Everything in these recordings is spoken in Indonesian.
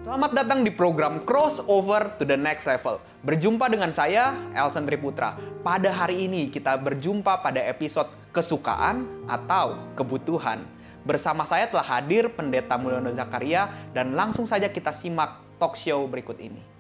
Selamat datang di program Crossover to the Next Level. Berjumpa dengan saya, Elson Triputra. Pada hari ini kita berjumpa pada episode kesukaan atau kebutuhan. Bersama saya telah hadir Pendeta Mulyono Zakaria dan langsung saja kita simak talk show berikut ini.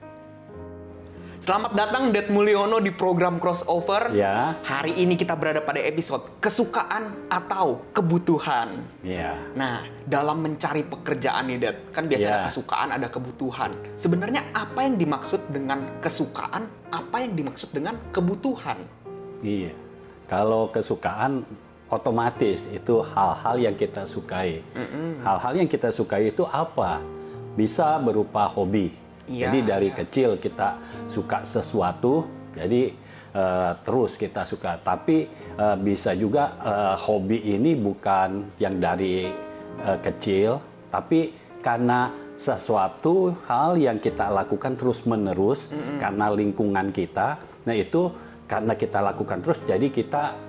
Selamat datang Det Mulyono di program Crossover. Ya. Hari ini kita berada pada episode kesukaan atau kebutuhan. Ya. Nah, dalam mencari pekerjaan nih, Det, kan biasanya ada kesukaan, ada kebutuhan. Sebenarnya apa yang dimaksud dengan kesukaan, apa yang dimaksud dengan kebutuhan? Iya. Kalau kesukaan otomatis itu hal-hal yang kita sukai. Hal-hal yang kita sukai itu apa? Bisa berupa hobi. Jadi dari kecil kita suka sesuatu, jadi terus kita suka. Tapi bisa juga hobi ini bukan yang dari kecil, tapi karena sesuatu hal yang kita lakukan terus-menerus karena lingkungan kita. Nah itu karena kita lakukan terus, jadi kita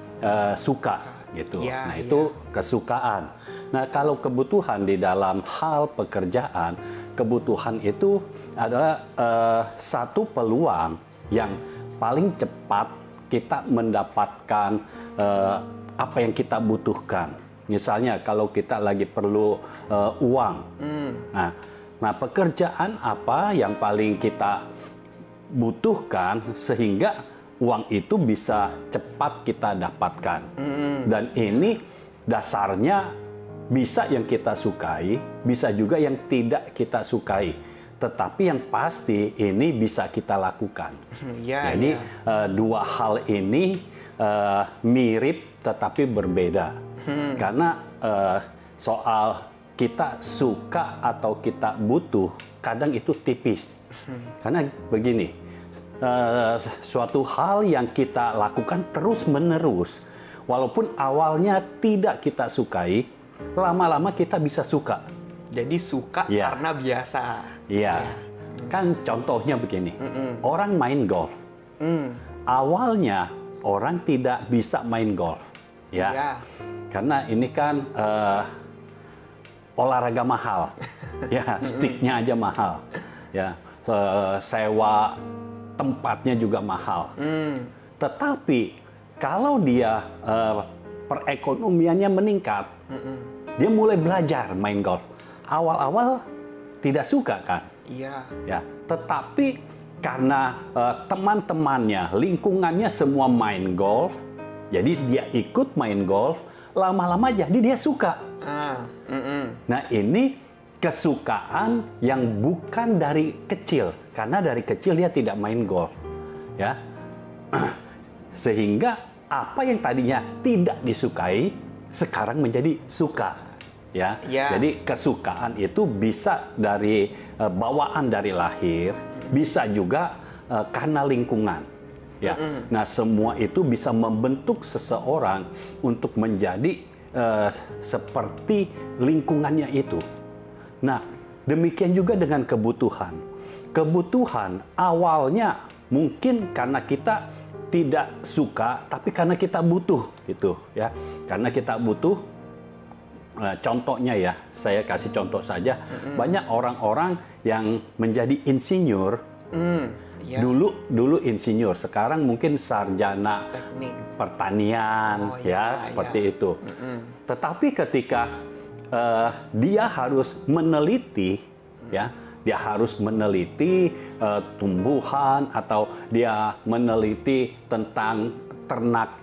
suka gitu. Itu kesukaan. Nah kalau kebutuhan di dalam hal pekerjaan, kebutuhan itu adalah satu peluang yang paling cepat kita mendapatkan apa yang kita butuhkan. Misalnya kalau kita lagi perlu uang. Nah, pekerjaan apa yang paling kita butuhkan sehingga uang itu bisa cepat kita dapatkan. Dan ini dasarnya bisa yang kita sukai, bisa juga yang tidak kita sukai. Tetapi yang pasti ini bisa kita lakukan. Jadi dua hal ini mirip tetapi berbeda. Karena soal kita suka atau kita butuh, kadang itu tipis. Karena begini, suatu hal yang kita lakukan terus-menerus, walaupun awalnya tidak kita sukai, lama-lama kita bisa suka. Jadi suka karena biasa. Iya. Kan contohnya begini. Orang main golf. Awalnya orang tidak bisa main golf. Ya. Karena ini kan olahraga mahal. Ya, sticknya aja mahal. Ya. Sewa tempatnya juga mahal. Tetapi kalau dia perekonomiannya meningkat, dia mulai belajar main golf. Awal-awal tidak suka kan? Iya. Ya, tetapi karena teman-temannya, lingkungannya semua main golf, jadi dia ikut main golf, lama-lama jadi dia suka. Nah, ini kesukaan yang bukan dari kecil, karena dari kecil dia tidak main golf, ya. Sehingga apa yang tadinya tidak disukai sekarang menjadi suka. Ya. Jadi kesukaan itu bisa dari bawaan dari lahir, bisa juga karena lingkungan. Ya. Nah, semua itu bisa membentuk seseorang untuk menjadi seperti lingkungannya itu. Nah, demikian juga dengan kebutuhan. Kebutuhan awalnya mungkin karena kita tidak suka, tapi karena kita butuh, gitu ya. Karena kita butuh. Contohnya ya, saya kasih contoh saja. Banyak orang-orang yang menjadi insinyur. Dulu insinyur, sekarang mungkin sarjana teknik pertanian, seperti itu. Tetapi ketika dia harus meneliti, dia harus meneliti tumbuhan atau dia meneliti tentang ternak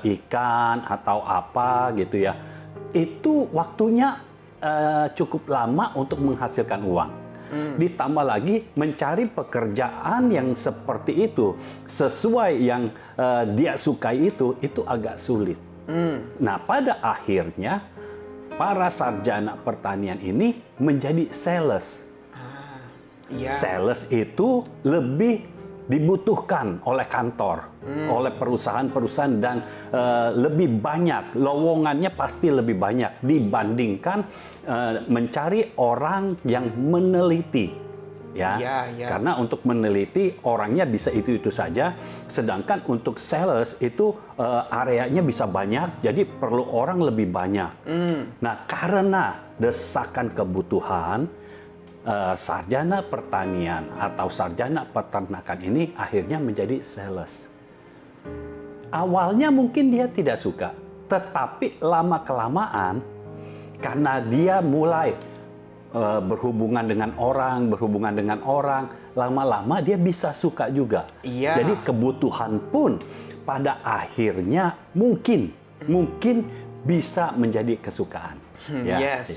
ikan atau apa gitu ya. Itu waktunya cukup lama untuk menghasilkan uang. Ditambah lagi mencari pekerjaan yang seperti itu sesuai yang dia sukai itu agak sulit. Nah, pada akhirnya para sarjana pertanian ini menjadi sales. Sales itu lebih dibutuhkan oleh kantor, oleh perusahaan-perusahaan dan lebih banyak, lowongannya pasti lebih banyak dibandingkan mencari orang yang meneliti, Karena untuk meneliti orangnya bisa itu saja, sedangkan untuk sales itu areanya bisa banyak, jadi perlu orang lebih banyak. Nah, karena desakan kebutuhan, sarjana pertanian atau sarjana peternakan ini akhirnya menjadi sales. Awalnya mungkin dia tidak suka, tetapi lama-kelamaan karena dia mulai berhubungan dengan orang, lama-lama dia bisa suka juga. Iya. Jadi kebutuhan pun pada akhirnya mungkin bisa menjadi kesukaan. Yes.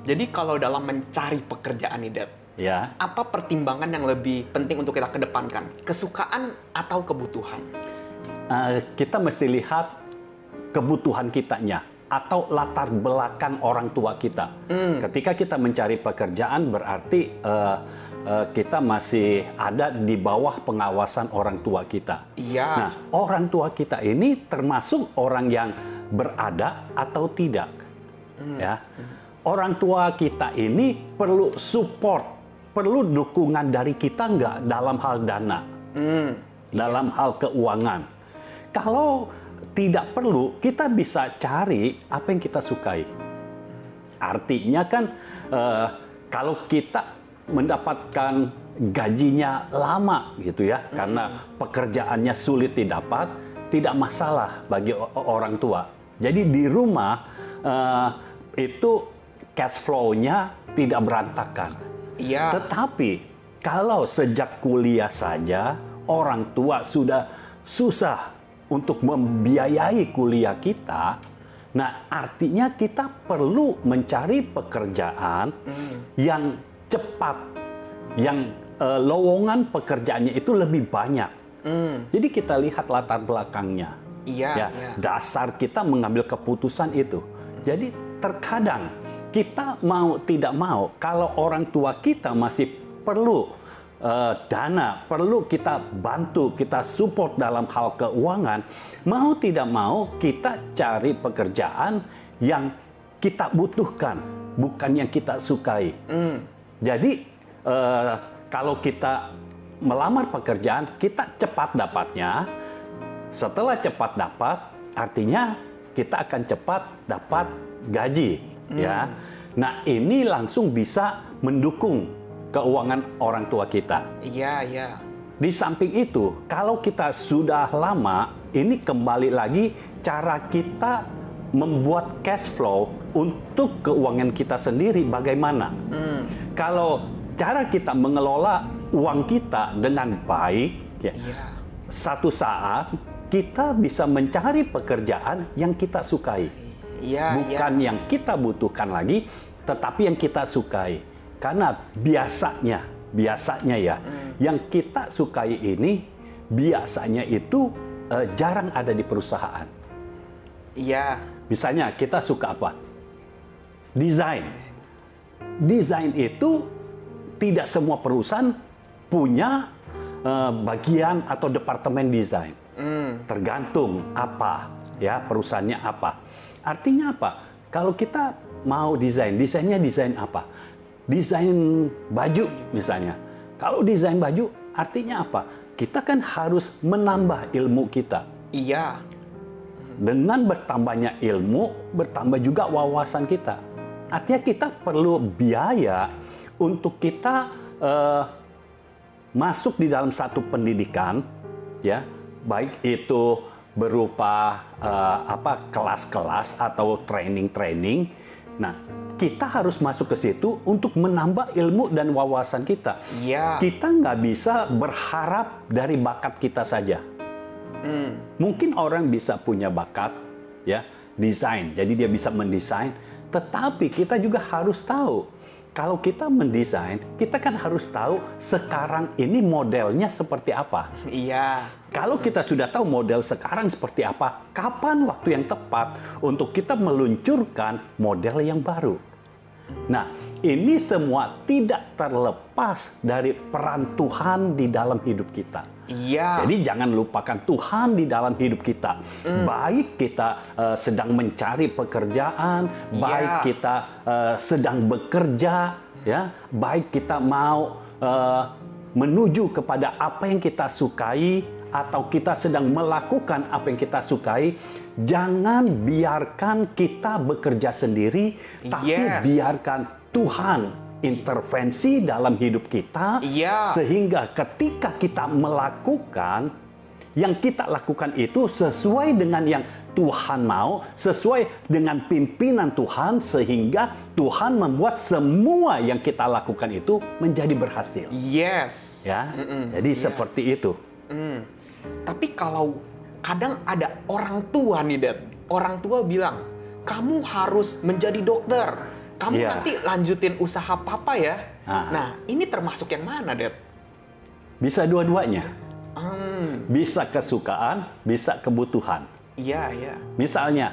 Jadi kalau dalam mencari pekerjaan nih, Dad, Ya. apa pertimbangan yang lebih penting untuk kita kedepankan? Kesukaan atau kebutuhan? Kita mesti lihat kebutuhan kitanya atau latar belakang orang tua kita. Ketika kita mencari pekerjaan berarti kita masih ada di bawah pengawasan orang tua kita. Iya. Nah, orang tua kita ini termasuk orang yang berada atau tidak. Ya. Orang tua kita ini perlu support, perlu dukungan dari kita nggak dalam hal dana, dalam hal keuangan. Kalau tidak perlu, kita bisa cari apa yang kita sukai. Artinya kan kalau kita mendapatkan gajinya lama gitu ya, karena pekerjaannya sulit didapat, tidak masalah bagi orang tua. Jadi di rumah itu cash flow-nya tidak berantakan. Iya. Tetapi kalau sejak kuliah saja orang tua sudah susah untuk membiayai kuliah kita, nah artinya kita perlu mencari pekerjaan yang cepat, yang lowongan pekerjaannya itu lebih banyak. Jadi kita lihat latar belakangnya. Iya. Dasar kita mengambil keputusan itu. Jadi terkadang kita mau tidak mau, kalau orang tua kita masih perlu dana, perlu kita bantu, kita support dalam hal keuangan, mau tidak mau kita cari pekerjaan yang kita butuhkan, bukan yang kita sukai. Jadi kalau kita melamar pekerjaan, kita cepat dapatnya. Setelah cepat dapat, artinya kita akan cepat dapat gaji, ya. Nah, ini langsung bisa mendukung keuangan orang tua kita. Iya. Di samping itu, kalau kita sudah lama, ini kembali lagi cara kita membuat cash flow untuk keuangan kita sendiri bagaimana. Kalau cara kita mengelola uang kita dengan baik, ya, satu saat kita bisa mencari pekerjaan yang kita sukai. Bukan yang kita butuhkan lagi, tetapi yang kita sukai. Karena biasanya ya, yang kita sukai ini biasanya itu jarang ada di perusahaan. Iya. Misalnya kita suka apa? Desain. Desain itu tidak semua perusahaan punya bagian atau departemen desain. Tergantung apa, ya perusahaannya apa. Artinya apa? Kalau kita mau desainnya desain apa? Desain baju misalnya. Kalau desain baju artinya apa? Kita kan harus menambah ilmu kita. Iya. Dengan bertambahnya ilmu, bertambah juga wawasan kita. Artinya kita perlu biaya untuk kita masuk di dalam satu pendidikan, ya, baik itu berupa kelas-kelas atau training-training. Nah, kita harus masuk ke situ untuk menambah ilmu dan wawasan kita. Iya. Kita nggak bisa berharap dari bakat kita saja. Mungkin orang bisa punya bakat, ya, desain. Jadi dia bisa mendesain. Tetapi kita juga harus tahu, kalau kita mendesain, kita kan harus tahu sekarang ini modelnya seperti apa. Iya. Kalau kita sudah tahu model sekarang seperti apa, kapan waktu yang tepat untuk kita meluncurkan model yang baru? Nah, ini semua tidak terlepas dari peran Tuhan di dalam hidup kita. Iya. Jadi jangan lupakan Tuhan di dalam hidup kita. Baik kita sedang mencari pekerjaan, baik kita sedang bekerja, ya, baik kita mau menuju kepada apa yang kita sukai atau kita sedang melakukan apa yang kita sukai, jangan biarkan kita bekerja sendiri, tapi biarkan Tuhan intervensi dalam hidup kita, Iya. sehingga ketika kita melakukan, yang kita lakukan itu sesuai dengan yang Tuhan mau, sesuai dengan pimpinan Tuhan, sehingga Tuhan membuat semua yang kita lakukan itu menjadi berhasil. Yes. Ya, jadi seperti itu. Tapi kalau kadang ada orang tua nih, Dad. Orang tua bilang, kamu harus menjadi dokter. Kamu Iya. nanti lanjutin usaha papa ya. Ah. Nah, ini termasuk yang mana, Dad? Bisa dua-duanya. Bisa Hmm. kesukaan, bisa kebutuhan. Iya, iya. Misalnya,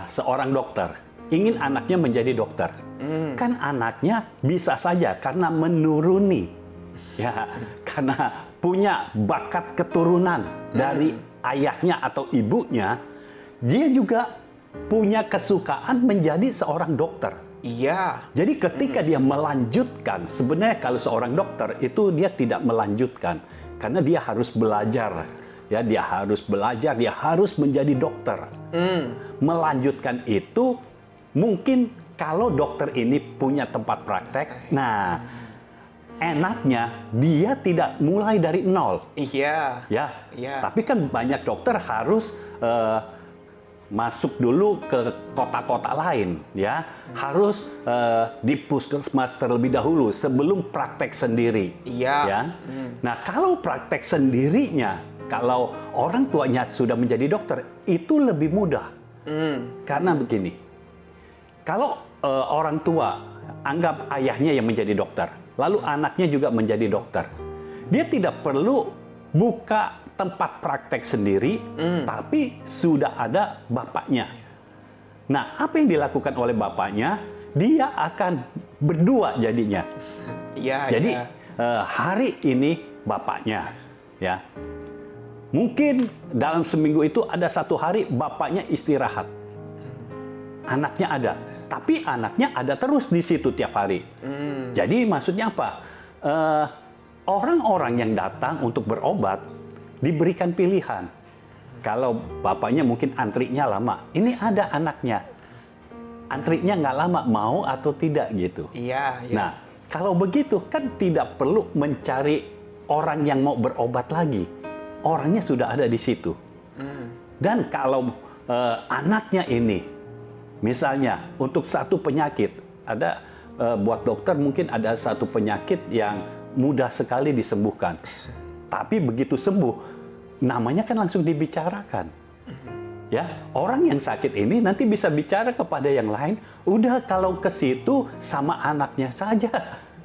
seorang dokter ingin anaknya menjadi dokter. Kan anaknya bisa saja karena menuruni. Ya, karena punya bakat keturunan dari ayahnya atau ibunya, dia juga punya kesukaan menjadi seorang dokter. Iya. Jadi ketika dia melanjutkan, sebenarnya kalau seorang dokter itu dia tidak melanjutkan karena dia harus belajar. Ya, dia harus belajar, dia harus menjadi dokter. Melanjutkan itu mungkin kalau dokter ini punya tempat praktek, nah enaknya dia tidak mulai dari nol. Iya. Ya, Iya. tapi kan banyak dokter harus masuk dulu ke kota-kota lain, ya, harus di puskesmas terlebih dahulu sebelum praktek sendiri. Iya. Ya. Nah, kalau praktek sendirinya, kalau orang tuanya sudah menjadi dokter, itu lebih mudah. Karena begini, kalau orang tua anggap ayahnya yang menjadi dokter, lalu anaknya juga menjadi dokter, dia tidak perlu buka tempat praktek sendiri, tapi sudah ada bapaknya. Nah, apa yang dilakukan oleh bapaknya? Dia akan berdua jadinya. Iya. Jadi iya. hari ini bapaknya, ya, mungkin dalam seminggu itu ada satu hari bapaknya istirahat, anaknya ada, tapi anaknya ada terus di situ tiap hari. Jadi maksudnya apa? Orang-orang yang datang untuk berobat diberikan pilihan. Kalau bapaknya mungkin antrinya lama, ini ada anaknya, antrinya nggak lama, mau atau tidak gitu. Iya. Iya. Nah, kalau begitu kan tidak perlu mencari orang yang mau berobat lagi. Orangnya sudah ada di situ. Dan kalau anaknya ini, misalnya untuk satu penyakit, ada buat dokter mungkin ada satu penyakit yang mudah sekali disembuhkan. Tapi begitu sembuh, namanya kan langsung dibicarakan. Ya, orang yang sakit ini nanti bisa bicara kepada yang lain. Udah kalau ke situ sama anaknya saja,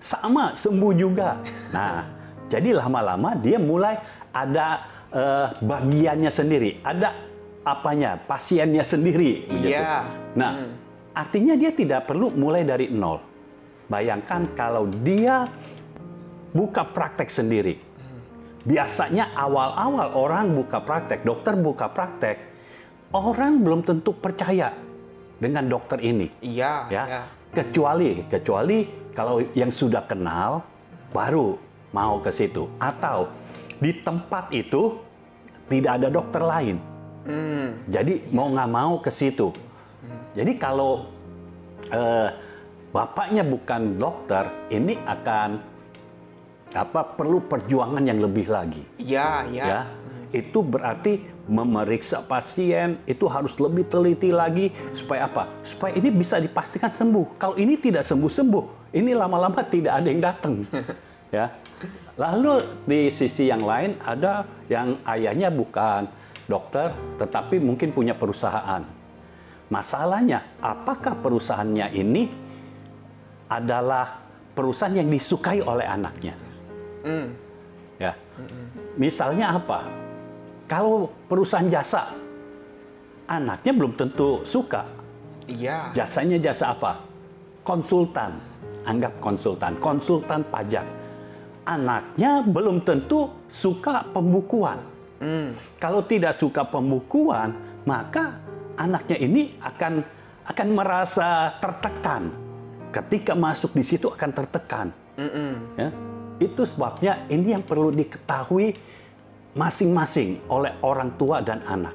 sama sembuh juga. Nah, jadi lama-lama dia mulai ada bagiannya sendiri, ada apanya, pasiennya sendiri. Gitu. Iya. Nah, artinya dia tidak perlu mulai dari nol. Bayangkan kalau dia buka praktek sendiri. Biasanya awal-awal orang buka praktek, dokter buka praktek, orang belum tentu percaya dengan dokter ini. Iya. Ya, Iya. kecuali kalau yang sudah kenal baru mau ke situ, atau di tempat itu tidak ada dokter lain. Jadi mau nggak mau ke situ. Jadi kalau bapaknya bukan dokter, ini akan perlu perjuangan yang lebih lagi. Iya. Iya. Ya, itu berarti memeriksa pasien itu harus lebih teliti lagi supaya apa? Supaya ini bisa dipastikan sembuh. Kalau ini tidak sembuh-sembuh, ini lama-lama tidak ada yang datang. Ya. Lalu di sisi yang lain ada yang ayahnya bukan dokter, tetapi mungkin punya perusahaan. Masalahnya, apakah perusahaannya ini adalah perusahaan yang disukai oleh anaknya? Ya, misalnya apa? Kalau perusahaan jasa, anaknya belum tentu suka. Iya. Jasanya jasa apa? Konsultan, anggap konsultan pajak. Anaknya belum tentu suka pembukuan. Kalau tidak suka pembukuan, maka anaknya ini akan merasa tertekan. Ketika masuk di situ akan tertekan. Ya. Itu sebabnya ini yang perlu diketahui masing-masing oleh orang tua dan anak.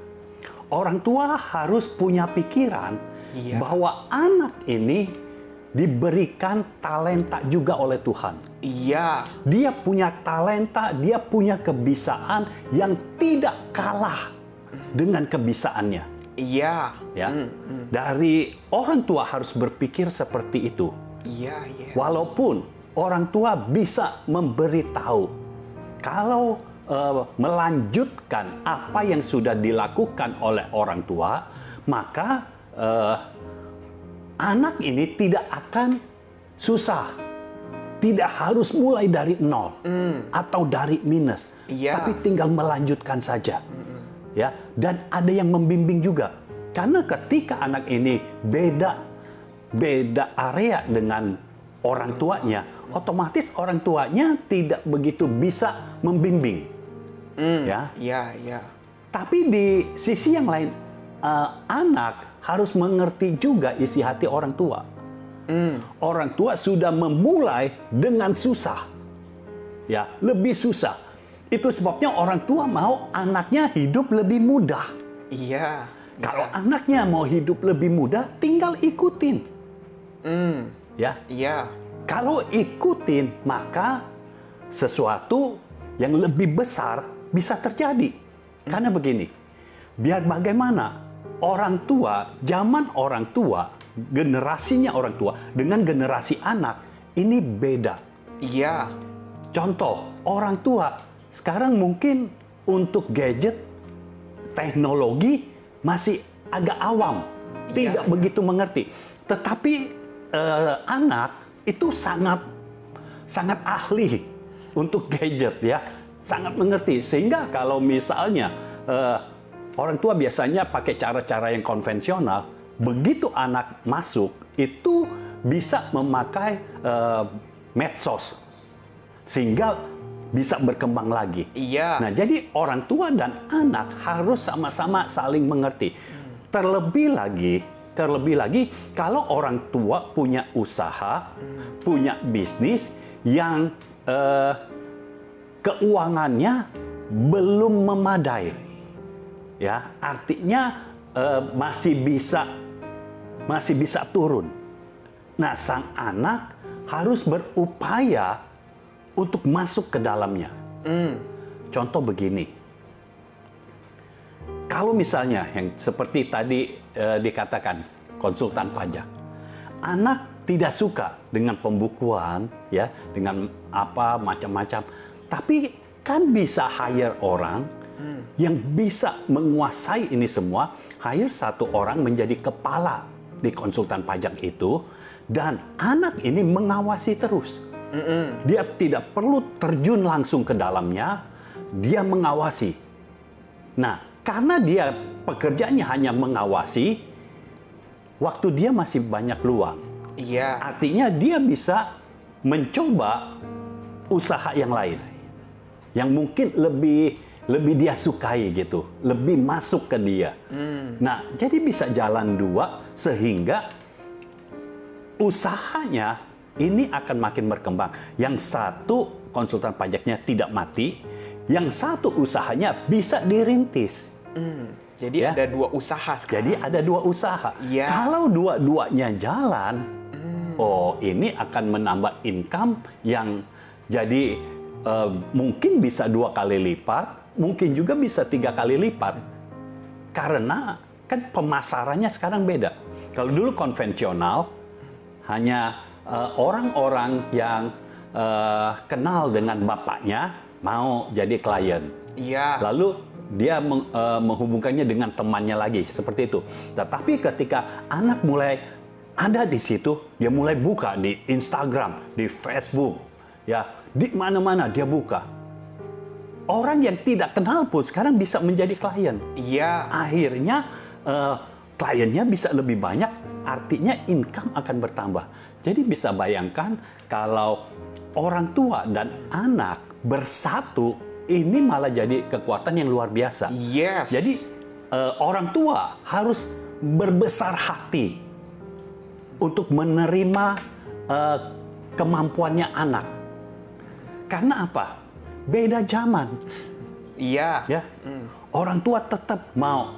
Orang tua harus punya pikiran bahwa anak ini diberikan talenta juga oleh Tuhan. Iya. Dia punya talenta, dia punya kebisaan yang tidak kalah dengan kebisaannya. Iya. Ya, dari orang tua harus berpikir seperti itu. Iya, iya. Walaupun orang tua bisa memberitahu, kalau melanjutkan apa yang sudah dilakukan oleh orang tua, maka anak ini tidak akan susah. Tidak harus mulai dari nol atau dari minus, tapi tinggal melanjutkan saja. Ya, dan ada yang membimbing juga. Karena ketika anak ini beda area dengan orang tuanya, otomatis orang tuanya tidak begitu bisa membimbing. Ya. Iya, iya. Tapi di sisi yang lain, anak harus mengerti juga isi hati orang tua. Orang tua sudah memulai dengan susah, ya, lebih susah. Itu sebabnya orang tua mau anaknya hidup lebih mudah. Iya. Kalau anaknya mau hidup lebih mudah, tinggal ikutin. Ya. Iya. Kalau ikutin, maka sesuatu yang lebih besar bisa terjadi. Karena begini, biar bagaimana orang tua, zaman orang tua, generasinya orang tua dengan generasi anak ini beda. Iya. Contoh, orang tua sekarang mungkin untuk gadget, teknologi masih agak awam, tidak begitu mengerti. Tetapi anak itu sangat ahli untuk gadget, ya, sangat mengerti. Sehingga kalau misalnya orang tua biasanya pakai cara-cara yang konvensional, begitu anak masuk itu bisa memakai medsos, sehingga bisa berkembang lagi. Iya. Nah, jadi orang tua dan anak harus sama-sama saling mengerti. Terlebih lagi kalau orang tua punya usaha, punya bisnis yang keuangannya belum memadai. Ya, artinya masih bisa turun. Nah, sang anak harus berupaya untuk masuk ke dalamnya. Contoh begini, kalau misalnya yang seperti tadi dikatakan konsultan pajak, anak tidak suka dengan pembukuan, ya, dengan apa macam-macam, tapi kan bisa hire orang yang bisa menguasai ini semua, hire satu orang menjadi kepala di konsultan pajak itu, dan anak ini mengawasi terus. Dia tidak perlu terjun langsung ke dalamnya, dia mengawasi. Nah, karena dia pekerjaannya hanya mengawasi, waktu dia masih banyak luang. Iya. Artinya dia bisa mencoba usaha yang lain, yang mungkin lebih dia sukai gitu, lebih masuk ke dia. Nah, jadi bisa jalan dua sehingga usahanya ini akan makin berkembang. Yang satu konsultan pajaknya tidak mati, yang satu usahanya bisa dirintis. Jadi Ya. ada dua usaha sekarang. Jadi ada dua usaha. Iya. Kalau dua-duanya jalan, ini akan menambah income yang jadi mungkin bisa 2 kali lipat, mungkin juga bisa 3 kali lipat. Karena kan pemasarannya sekarang beda. Kalau dulu konvensional, hanya orang-orang yang kenal dengan bapaknya mau jadi klien. Iya. Lalu dia menghubungkannya dengan temannya lagi, seperti itu. Tetapi ketika anak mulai ada di situ, dia mulai buka di Instagram, di Facebook, ya, di mana-mana dia buka. Orang yang tidak kenal pun sekarang bisa menjadi klien. Iya. Akhirnya kliennya bisa lebih banyak, artinya income akan bertambah. Jadi bisa bayangkan kalau orang tua dan anak bersatu, ini malah jadi kekuatan yang luar biasa. Yes. Jadi orang tua harus berbesar hati untuk menerima kemampuannya anak. Karena apa? Beda zaman. Iya. Ya, orang tua tetap mau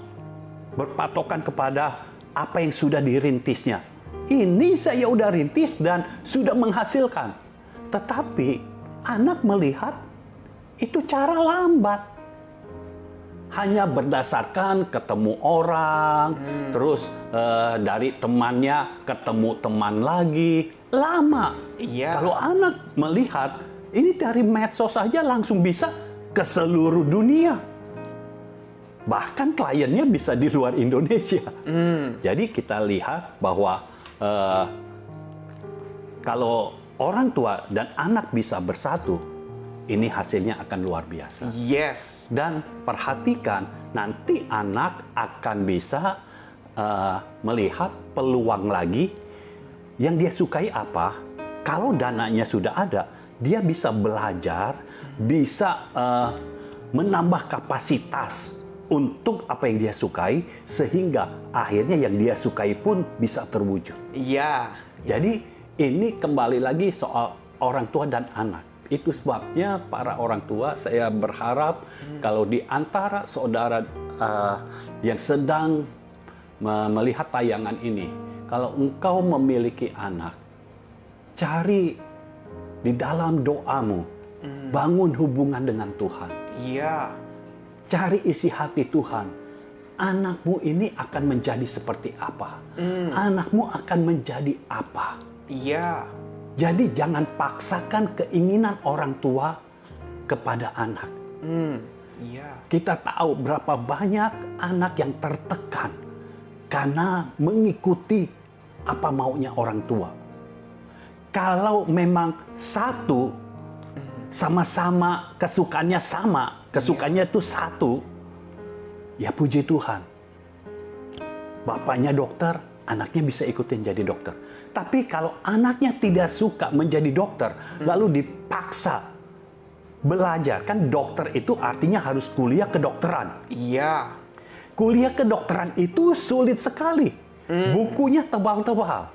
berpatokan kepada apa yang sudah dirintisnya. ini saya udah rintis dan sudah menghasilkan. Tetapi anak melihat itu cara lambat. Hanya berdasarkan ketemu orang, terus dari temannya ketemu teman lagi, lama. Iya. Kalau anak melihat, ini dari medsos saja langsung bisa ke seluruh dunia. Bahkan kliennya bisa di luar Indonesia. Jadi kita lihat bahwa kalau orang tua dan anak bisa bersatu, ini hasilnya akan luar biasa. Yes. Dan perhatikan, nanti anak akan bisa melihat peluang lagi yang dia sukai apa. Kalau dananya sudah ada, dia bisa belajar, bisa menambah kapasitas untuk apa yang dia sukai, sehingga akhirnya yang dia sukai pun bisa terwujud. Iya. Jadi ini kembali lagi soal orang tua dan anak. Itu sebabnya para orang tua, saya berharap kalau di antara saudara yang sedang melihat tayangan ini, kalau engkau memiliki anak, cari di dalam doamu, bangun hubungan dengan Tuhan. Iya. Cari isi hati Tuhan. Anakmu ini akan menjadi seperti apa? Anakmu akan menjadi apa? Iya. Jadi jangan paksakan keinginan orang tua kepada anak. Iya. Kita tahu berapa banyak anak yang tertekan karena mengikuti apa maunya orang tua. Kalau memang satu, sama-sama kesukaannya sama, kesukaannya itu satu, ya puji Tuhan. Bapaknya dokter, anaknya bisa ikutin jadi dokter. Tapi kalau anaknya tidak suka menjadi dokter, lalu dipaksa belajar, kan dokter itu artinya harus kuliah kedokteran. Iya. Kuliah kedokteran itu sulit sekali. Bukunya tebal-tebal.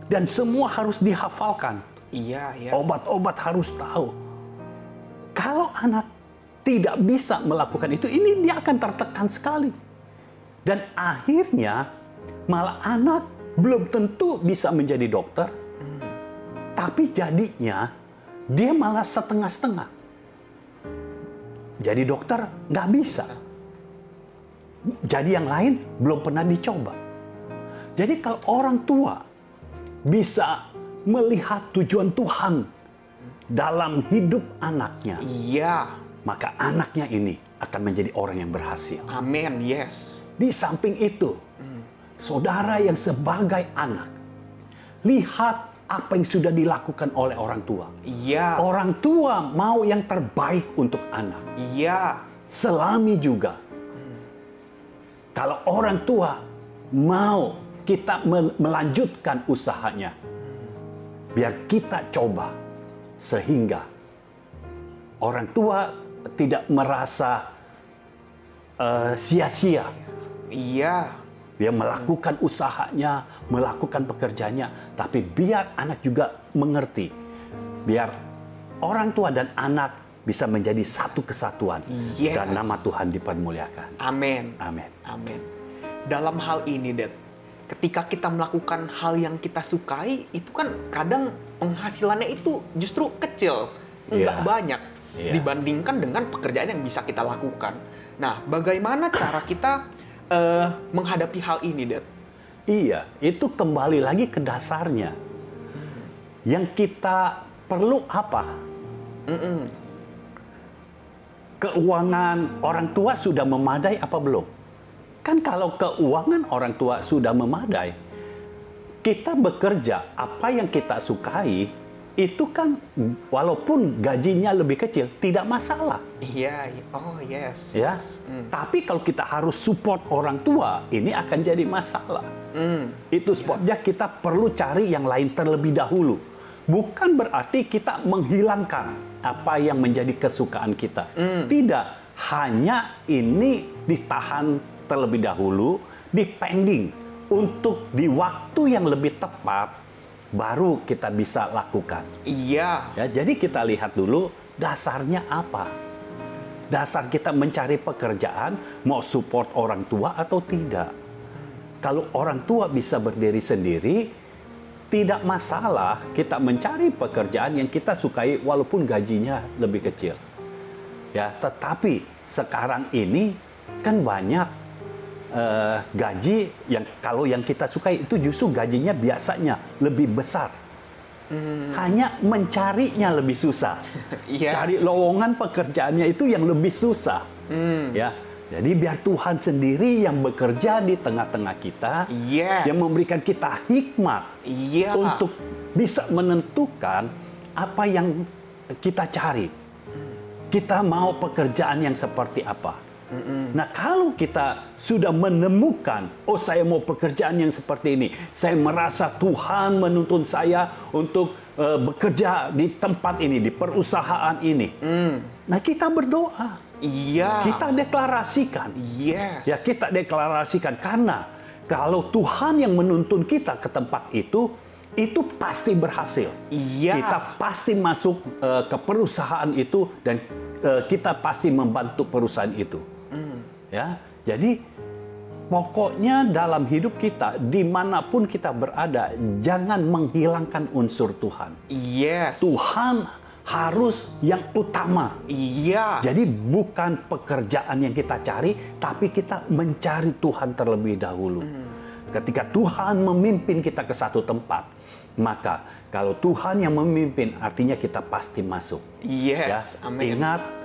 Dan semua harus dihafalkan. Iya, iya. Obat-obat harus tahu. Kalau anak tidak bisa melakukan itu, ini dia akan tertekan sekali. Dan akhirnya malah anak belum tentu bisa menjadi dokter, tapi jadinya dia malah setengah-setengah. Jadi dokter nggak bisa. Jadi yang lain belum pernah dicoba. Jadi kalau orang tua bisa melihat tujuan Tuhan dalam hidup anaknya, Iya. maka anaknya ini akan menjadi orang yang berhasil. Amin. Yes. Di samping itu, saudara yang sebagai anak, lihat apa yang sudah dilakukan oleh orang tua. Iya. Orang tua mau yang terbaik untuk anak. Iya. Selami juga. Kalau orang tua mau kita melanjutkan usahanya, biar kita coba sehingga orang tua tidak merasa sia-sia. Iya. Dia melakukan usahanya, melakukan pekerjaannya, tapi biar anak juga mengerti. Biar orang tua dan anak bisa menjadi satu kesatuan. Yes. Dan nama Tuhan dipermuliakan. Amin. Amin. Amin. Dalam hal ini, Dad, ketika kita melakukan hal yang kita sukai, itu kan kadang penghasilannya itu justru kecil, nggak Iya. banyak, Iya. dibandingkan dengan pekerjaan yang bisa kita lakukan. Nah, bagaimana cara kita menghadapi hal ini, Dad? Iya, itu kembali lagi ke dasarnya. Yang kita perlu apa? Keuangan orang tua sudah memadai apa belum? Kan kalau keuangan orang tua sudah memadai, kita bekerja apa yang kita sukai, itu kan walaupun gajinya lebih kecil, tidak masalah. Iya, oh yes. Ya, tapi kalau kita harus support orang tua, ini akan jadi masalah. Itu sebabnya kita perlu cari yang lain terlebih dahulu. Bukan berarti kita menghilangkan apa yang menjadi kesukaan kita. Tidak, hanya ini ditahan terlebih dahulu, dipending untuk di waktu yang lebih tepat baru kita bisa lakukan. Iya. Ya, jadi kita lihat dulu dasarnya apa. Dasar kita mencari pekerjaan, mau support orang tua atau tidak. Kalau orang tua bisa berdiri sendiri, tidak masalah kita mencari pekerjaan yang kita sukai walaupun gajinya lebih kecil. Ya, tetapi sekarang ini kan banyak gaji yang kalau yang kita sukai itu justru gajinya biasanya lebih besar. Hanya mencarinya lebih susah. Cari lowongan pekerjaannya itu yang lebih susah. Ya, jadi biar Tuhan sendiri yang bekerja di tengah-tengah kita, yang memberikan kita hikmat untuk bisa menentukan apa yang kita cari. Kita mau pekerjaan yang seperti apa. Nah, kalau kita sudah menemukan, oh saya mau pekerjaan yang seperti ini, saya merasa Tuhan menuntun saya untuk bekerja di tempat ini, di perusahaan ini. Nah, kita berdoa. Kita deklarasikan. Ya, kita deklarasikan karena kalau Tuhan yang menuntun kita ke tempat itu pasti berhasil. Kita pasti masuk ke perusahaan itu dan kita pasti membantu perusahaan itu. Ya, jadi pokoknya dalam hidup kita dimanapun kita berada, jangan menghilangkan unsur Tuhan. Tuhan harus yang utama. Jadi bukan pekerjaan yang kita cari, tapi kita mencari Tuhan terlebih dahulu. Ketika Tuhan memimpin kita ke satu tempat, maka kalau Tuhan yang memimpin, artinya kita pasti masuk. Amin. Ingat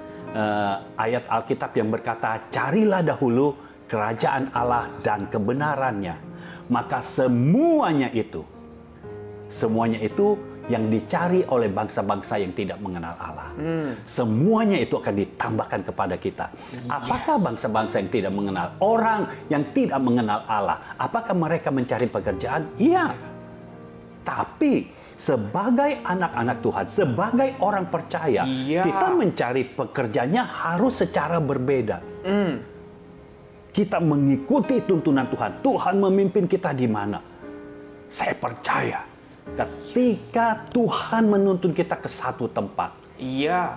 ayat Alkitab yang berkata, carilah dahulu kerajaan Allah dan kebenarannya, maka semuanya itu yang dicari oleh bangsa-bangsa yang tidak mengenal Allah, semuanya itu akan ditambahkan kepada kita. Apakah bangsa-bangsa yang tidak mengenal, orang yang tidak mengenal Allah, apakah mereka mencari pekerjaan? Iya. Tapi sebagai anak-anak Tuhan, sebagai orang percaya, kita mencari pekerjaannya harus secara berbeda. Kita mengikuti tuntunan Tuhan. Tuhan memimpin kita di mana? Saya percaya ketika Tuhan menuntun kita ke satu tempat,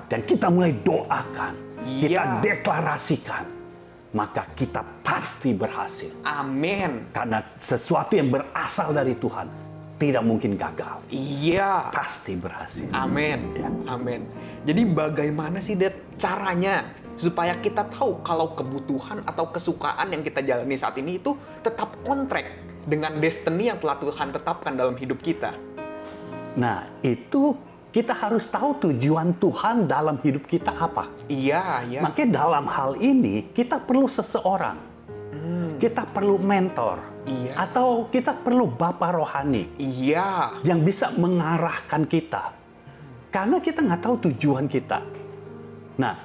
dan kita mulai doakan, kita deklarasikan, maka kita pasti berhasil. Amin. Karena sesuatu yang berasal dari Tuhan tidak mungkin gagal. Pasti berhasil. Amin. Amin. Jadi bagaimana sih caranya supaya kita tahu kalau kebutuhan atau kesukaan yang kita jalani saat ini itu tetap on track dengan destiny yang telah Tuhan tetapkan dalam hidup kita? Nah, itu kita harus tahu tujuan Tuhan dalam hidup kita apa. Makanya dalam hal ini kita perlu seseorang. Kita perlu mentor. Atau kita perlu bapa rohani. Yang bisa mengarahkan kita. Karena kita nggak tahu tujuan kita. Nah,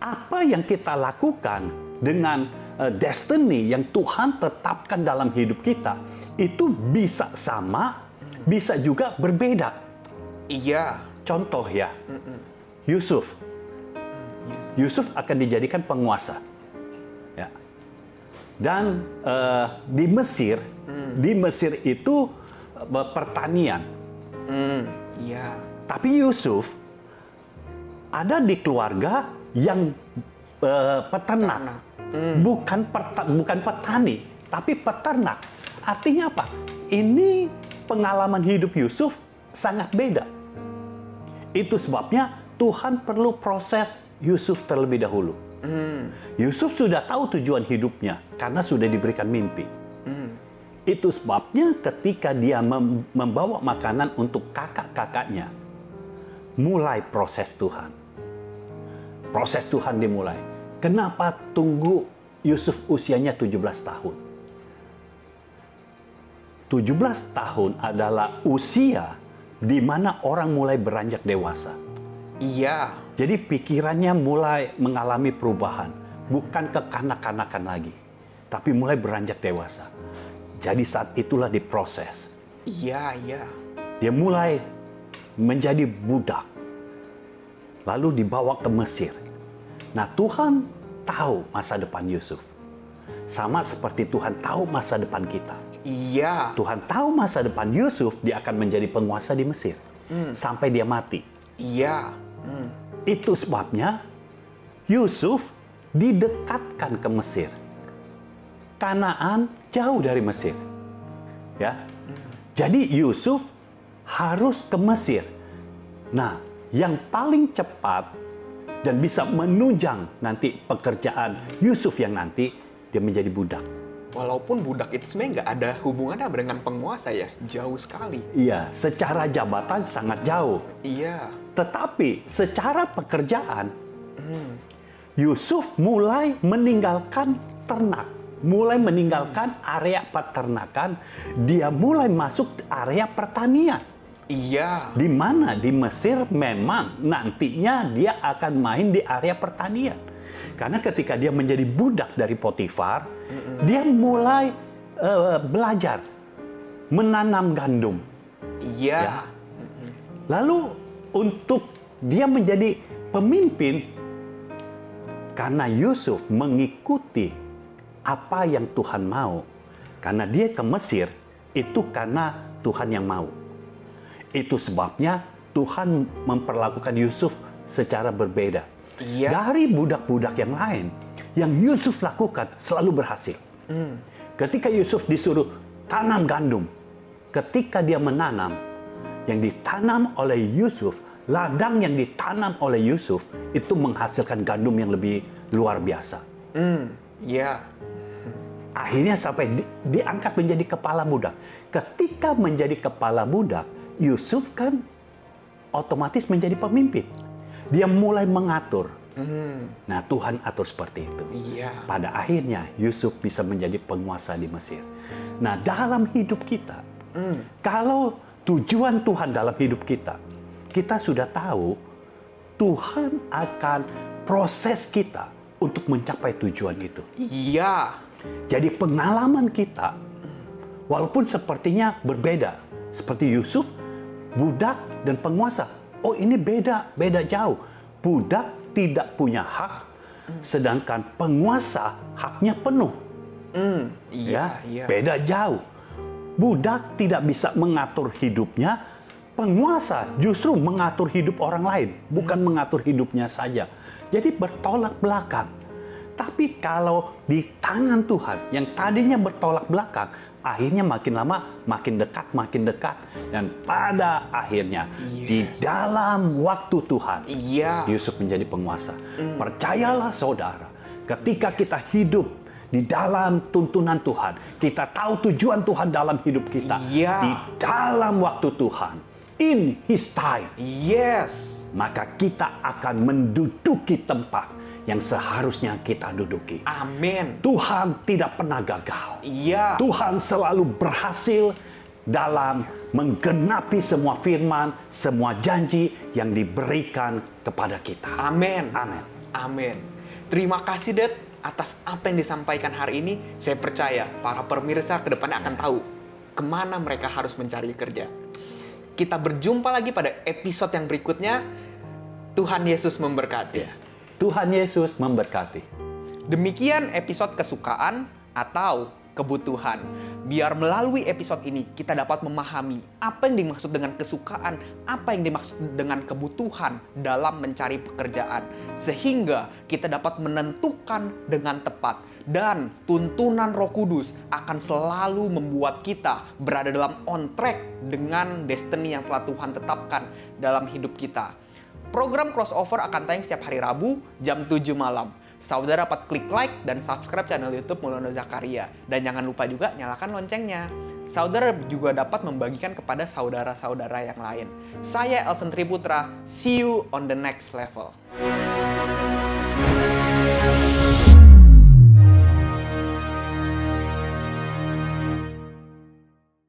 apa yang kita lakukan dengan destiny yang Tuhan tetapkan dalam hidup kita, itu bisa sama, bisa juga berbeda. Contoh ya, Yusuf. Yusuf akan dijadikan penguasa. Ya. Dan di Mesir itu pertanian. Tapi Yusuf ada di keluarga yang peternak. Bukan petani, tapi peternak. Artinya apa? Ini pengalaman hidup Yusuf sangat beda. Itu sebabnya Tuhan perlu proses Yusuf terlebih dahulu. Yusuf sudah tahu tujuan hidupnya karena sudah diberikan mimpi. Itu sebabnya ketika dia membawa makanan untuk kakak-kakaknya, mulai proses Tuhan. Proses Tuhan dimulai. Kenapa tunggu Yusuf usianya 17 tahun? 17 tahun adalah usia di mana orang mulai beranjak dewasa. Jadi pikirannya mulai mengalami perubahan. Bukan kekanak-kanakan lagi. Tapi mulai beranjak dewasa. Jadi saat itulah diproses. Dia mulai menjadi budak. Lalu dibawa ke Mesir. Nah, Tuhan tahu masa depan Yusuf. Sama seperti Tuhan tahu masa depan kita. Tuhan tahu masa depan Yusuf, dia akan menjadi penguasa di Mesir. Sampai dia mati. Itu sebabnya Yusuf didekatkan ke Mesir. Kanaan jauh dari Mesir. Ya. Jadi Yusuf harus ke Mesir. Nah, yang paling cepat dan bisa menunjang nanti pekerjaan Yusuf yang nanti dia menjadi budak. Walaupun budak itu sebenarnya nggak ada hubungannya dengan penguasa ya, jauh sekali. Iya, secara jabatan sangat jauh. Iya. Tetapi secara pekerjaan, Yusuf mulai meninggalkan ternak, mulai meninggalkan area peternakan, dia mulai masuk area pertanian. Iya. Di mana di Mesir memang nantinya dia akan main di area pertanian. Karena ketika dia menjadi budak dari Potifar, dia mulai belajar menanam gandum. Iya. Ya. Lalu untuk dia menjadi pemimpin, karena Yusuf mengikuti apa yang Tuhan mau. Karena dia ke Mesir, itu karena Tuhan yang mau. Itu sebabnya Tuhan memperlakukan Yusuf secara berbeda. Iya. Dari budak-budak yang lain, yang Yusuf lakukan selalu berhasil. Ketika Yusuf disuruh tanam gandum, ketika dia menanam, yang ditanam oleh Yusuf, ladang yang ditanam oleh Yusuf, itu menghasilkan gandum yang lebih luar biasa. Iya. Akhirnya sampai diangkat menjadi kepala budak. Ketika menjadi kepala budak, Yusuf kan otomatis menjadi pemimpin. Dia mulai mengatur. Nah, Tuhan atur seperti itu. Iya. Pada akhirnya Yusuf bisa menjadi penguasa di Mesir. Nah, dalam hidup kita, kalau tujuan Tuhan dalam hidup kita, kita sudah tahu Tuhan akan proses kita untuk mencapai tujuan itu. Iya. Jadi pengalaman kita, walaupun sepertinya berbeda, seperti Yusuf, budak dan penguasa. Oh, ini beda jauh. Budak tidak punya hak, sedangkan penguasa haknya penuh. Iya. Beda jauh. Budak tidak bisa mengatur hidupnya, penguasa justru mengatur hidup orang lain, bukan mengatur hidupnya saja. Jadi bertolak belakang. Tapi kalau di tangan Tuhan, yang tadinya bertolak belakang, akhirnya makin lama makin dekat. Dan pada akhirnya, di dalam waktu Tuhan, Yusuf menjadi penguasa. Percayalah saudara, ketika kita hidup di dalam tuntunan Tuhan, kita tahu tujuan Tuhan dalam hidup kita. Di dalam waktu Tuhan, in His time, maka kita akan menduduki tempat yang seharusnya kita duduki. Amin. Tuhan tidak pernah gagal. Iya. Tuhan selalu berhasil dalam menggenapi semua firman, semua janji yang diberikan kepada kita. Amin. Amin. Amin. Terima kasih, Det, atas apa yang disampaikan hari ini. Saya percaya para pemirsa ke depannya akan tahu kemana mereka harus mencari kerja. Kita berjumpa lagi pada episode yang berikutnya. Tuhan Yesus memberkati. Tuhan Yesus memberkati. Demikian episode kesukaan atau kebutuhan. Biar melalui episode ini kita dapat memahami apa yang dimaksud dengan kesukaan, apa yang dimaksud dengan kebutuhan dalam mencari pekerjaan. Sehingga kita dapat menentukan dengan tepat. Dan tuntunan Roh Kudus akan selalu membuat kita berada dalam on track dengan destiny yang telah Tuhan tetapkan dalam hidup kita. Program Crossover akan tayang setiap hari Rabu jam 7 malam. Saudara dapat klik like dan subscribe channel YouTube Mulyono Zakaria. Dan jangan lupa juga nyalakan loncengnya. Saudara juga dapat membagikan kepada saudara-saudara yang lain. Saya Elsen Triputra, see you on the next level.